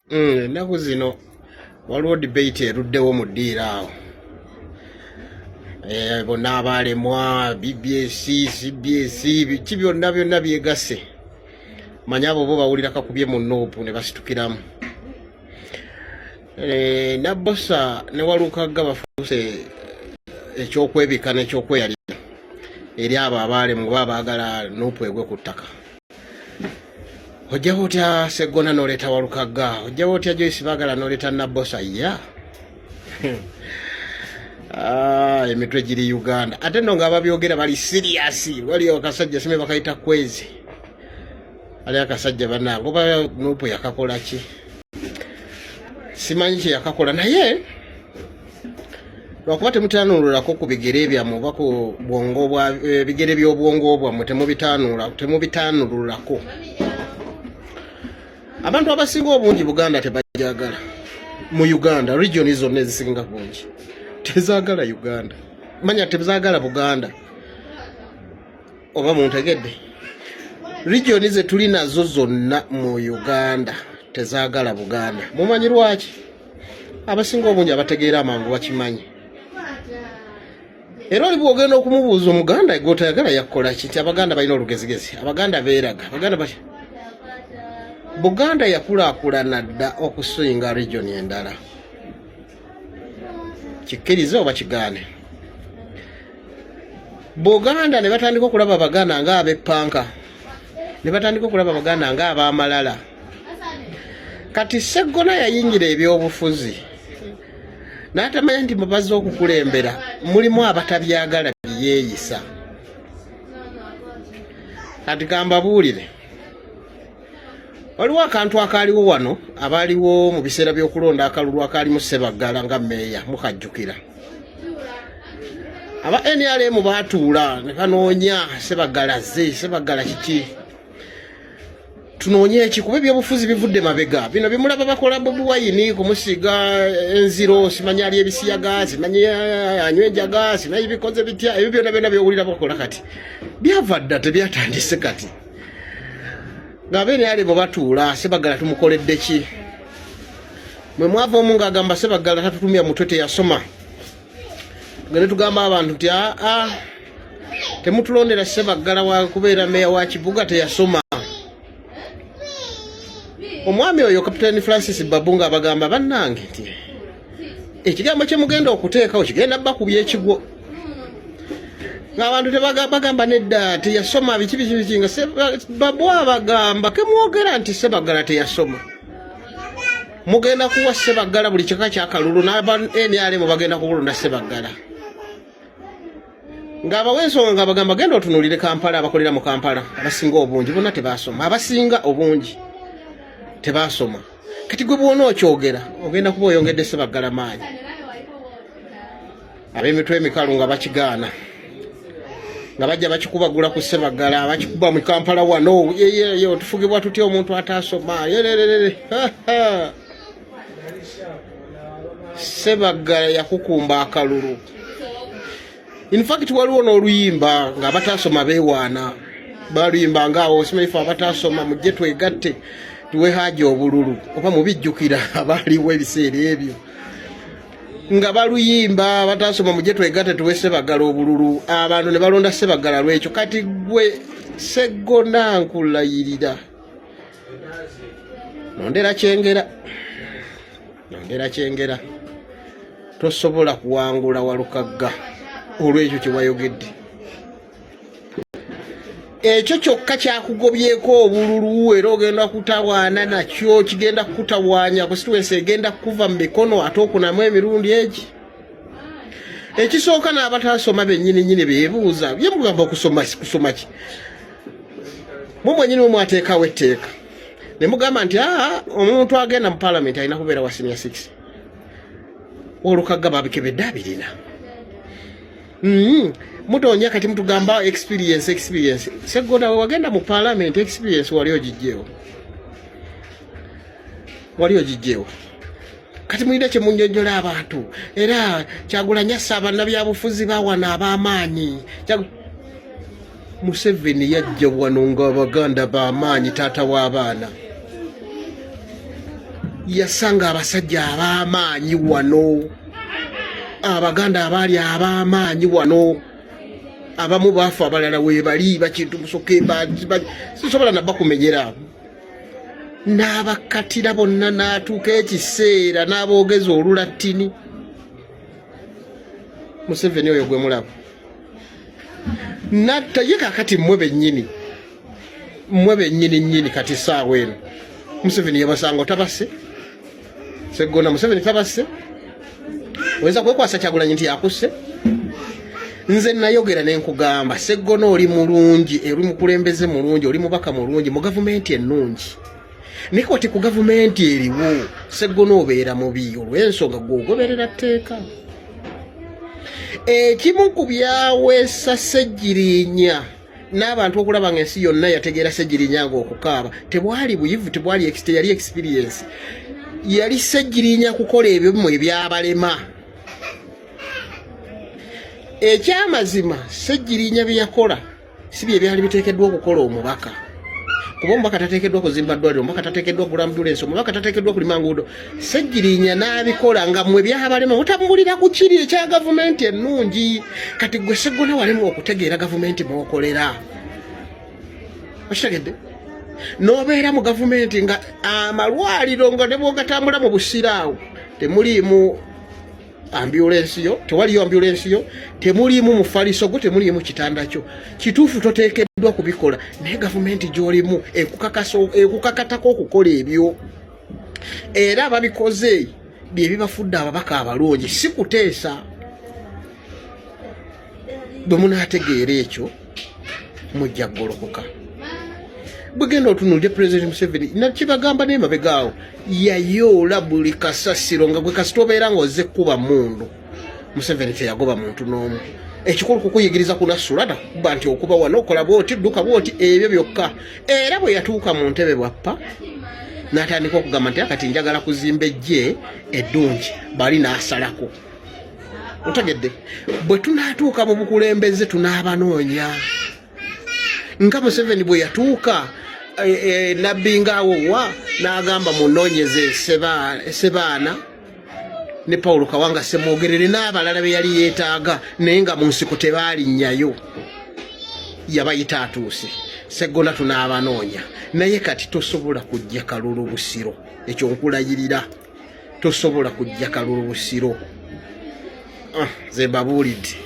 Ennaku zino waliwo debate eruddewo mu ddiiro awo. Bonna abaalemwa BBS, CBS, biki byonna byegasse. Manya abo bo bawulira kakubye mu Nuupu ne basitukiramu. Nabbosa ne Walukagga bafuuse ekyokwebika n'ekyokweyalira eri abo abaalemwa oba abaagala Nuupu egwe ku ttaka. Ojjawo otya Sseggona n'oleeta Walukagga, ojjawo otya Joyce baagala n'oleeta Nabbosa ya emitwe giri Uganda. Ate nno ng'ababyogera bali serious. Waliyo akasajja sime bakayita Kwezi. Ali akasajja bannange oba Nuupu yakakola ki? Simanyi kye yakakola naye lwakuba temutanuulirako ku bigere byammwe oba ku bwongo bwa bigere by'obwongo bwammwe temubitaanululako. Abantu abasinga obungi Buganda tebajagala. Mu Uganda region zonna ezisinga bungi tezaagala Uganda. Manya tezaagala Buganda. Oba muntegedde. Region ze tuli nazo zonna mu Uganda tezaagala Buganda. Mumanyi lwaki? Abasinga obungi abategeera amangu bakimanyi. Era oli bwogenda okumubuuza Omuganda gw'otayagala yakola ki? Nti Abaganda balina olugezigezi. Abaganda beeraga. Buganda yakulaakulana dda okusinga region endala. Kikkirize oba kigaane. Buganda ne batandika okulaba Abaganda ng'ab'eppanka. Ne batandika okulaba Abaganda ng'ab'amalala. Kati Sseggona yayingira ebyobufuzi. N'atamanya nti mubazze okukulembera mulimu abatabyagala byeyeeyisa. Kati kambabuulire. Waliwo akantu akaaliwo wano abaaliwo mu biseera by'okulonda akalulu akaalimu Ssebaggala nga mmeeya mukajjukira. Aba NRM baatuula ne banoonya Ssebaggala kiki? Tunoonye ekikuba ebyobufuzi bivudde mabega. Bino bimulaba bakola Bobi Wine kumusiga enziro, simanyi ali ebisiyaga, simanyi anywa enjaga, simanyi bikoze bitya, ebyo byonna byowulira bakola kati. Byava dda tebyatandise kati. Ngabene ali batuula Ssebaggala tumukoledde ki? Mwe mwava omu ng'agamba Ssebaggala tatutumya mutwe teyasoma. Tugende tugamba abantu nti temutulondera Ssebaggala wa kubeera meya wa kibuga teyasoma. Omwami oyo Kapitaani Francis Babunga abagamba bannange nti ekigambo kye mugenda okuteekawo kigenda bakubya ekigwo. Ng'abantu tebagamba nedda teyasoma biki nga Babu abagamba kemwogera nti Ssebaggala teyasoma. Mugenda kuwa Ssebaggala buli kika kyakalulu n'aba NRM bagenda kukulonda Ssebaggala. Ng'abawensonga ng'abagamba genda otunuulire Kampala abakolera mu Kampala abasinga obungi bonna tebaasoma. Abasinga obungi tebaasoma. Kati gwe bw'ona okyogera ogenda kuba oyongedde Ssebaggala maanyi. Ab'emitwe emikalu nga bakigaana. Nga bajja bakikubagula ku Ssebaggala bakikuba mu Kampala wano yo tufugibwa tutya omuntu ataasoma. Ssebaggala yakukumba akalulu. In fact waliwo n'oluyimba nga bataasoma beewaana. Baluyimba ngaawo simanyifu abataasoma mujje twegatte tuwe haja obululu oba mubijjukira abaaliwo ebiseera ebyo. Nga baluyimba bataasoma mujje twegatte tuwe Ssebaggala obululu. Abantu ne balonda Ssebaggala lwekyo. Kati gwe Sseggona nkulayirira. Nondera kyengera. Tosobola kuwangula Walukagga olw'ekyo kye wayogedde. Ekyo kyokka kyakugobyeko obululu era ogenda kutawaana nakyo kigenda kukutawaanya constituency egenda kuva mu mikono ate okunamu emirundi egi. Ekisooka n'abataasoma bennyini beebuuza bye mugamba okusoma ki? Mwennyini mwateekawo etteeka ne mugamba nti omuntu agenda mu Parliament alina kubeera wa senior 6. Walukagga babikebedde abirina. Mutonya kati mutugamba experience. Sseggona wagenda mu Parliament experience wali ogijjeewo. Kati mulina kye munnyonnyola abantu. Era Kyagulanyi Ssaabannabyabufuzi bawana ab'amaanyi. Museveni yajja wano ng'Abaganda b'amaanyi taata w'abaana. yasanga abasajja ab'amaanyi wano, abaganda abaali ab'amaanyi wano, abamu baafa abalala weebali bakintu musoke sisobola nabba kumenyera n'abakatira bonna n'atuuka ekiseera n'aboogeza olulatini. Museveni oyo gwe mulaba natta ye kakati mmwe bennyini kati saawa eno Museveni yabasanga tabase Sseggona Museveni tabase oyinza kwekwasa Kyagulanyi nti yakusse. Nze nayogera nenkugamba Sseggona oli mulungi, oli mukulembeze mulungi, oli mubaka mulungi mu gavumenti ennungi. Naye kati ku gavumenti eriwo Sseggona obeera mubi olw'ensonga gw'ogoberera tteeka. Ekimu ku byaweesa Sseggirinya n'abantu okulaba ng'ensi yonna yategeera Sseggirinya ng'okukaaba tebwali buyivu, tebwali yali experience, yali Sseggirinya kukola ebyo bimu ebyabalema. Ekyamazima Sseggirinya bye yakola si bye byali biteekeddwa okukola omubaka. Kuba omubaka tateekeddwa kuzimba ddwaliro, omubaka tateekeddwa kugula ambulensi, omubaka tateekeddwa kulima nguudo. Sseggirinya n'abikola nga mmwe byabalema mutambulira ku kiri ekya gavumenti ennungi. Kati gwe Sseggona walemu okutegeera gavumenti mw'okolera. Okitegedde? N'obeera mu gavumenti nga amalwaliro nga ne bw'ogatambula mu busiraawo temuliimu ambulensi yo, tewaliyo ambulensi yo, temuliimu mufaliso gwo, temuliimu kitanda kyo. Kituufu toteekeddwa kubikola naye gavumenti gy'olimu ekukakatako okukola ebyo. Era ababikoze bye bibafudde ababaka abalungi, si kuteesa. Bwe munaategeera ekyo mujja golokoka. Bwegenda otunuulira President Museveni nakibagamba n'emabegaawo yayoola buli kasasiro nga gwe kasita obeera ng'ozze kuba mundu. Museveni teyagoba muntu n'omu. Ekikulu kukuyigiriza kunasula takuba nti okuba wano okola bwoti dduka bwoti ebyo byokka. Era bwe yatuuka mu ntebe bwappa n'atandika okugamba nti akati njagala kuzimba ejje eddungi bali n'asalako. Otegedde? Bwe tunaatuuka mu bukulembeze tunaabanoonya. Nga Museveni bwe yatuuka nabbingaawo wa n'agamba munoonyeze Sebaana ne Paul Kawanga Ssemwogerere n'abalala be yali yeetaaga naye nga mu nsiko tebaalinnyayo. Yabayita atuuse. Sseggona tunaabanoonya naye kati tosobola kujja Kalulu Busiro. Ekyo nkulayirira tosobola kujja Kalulu Busiro. Ze mbabuulidde.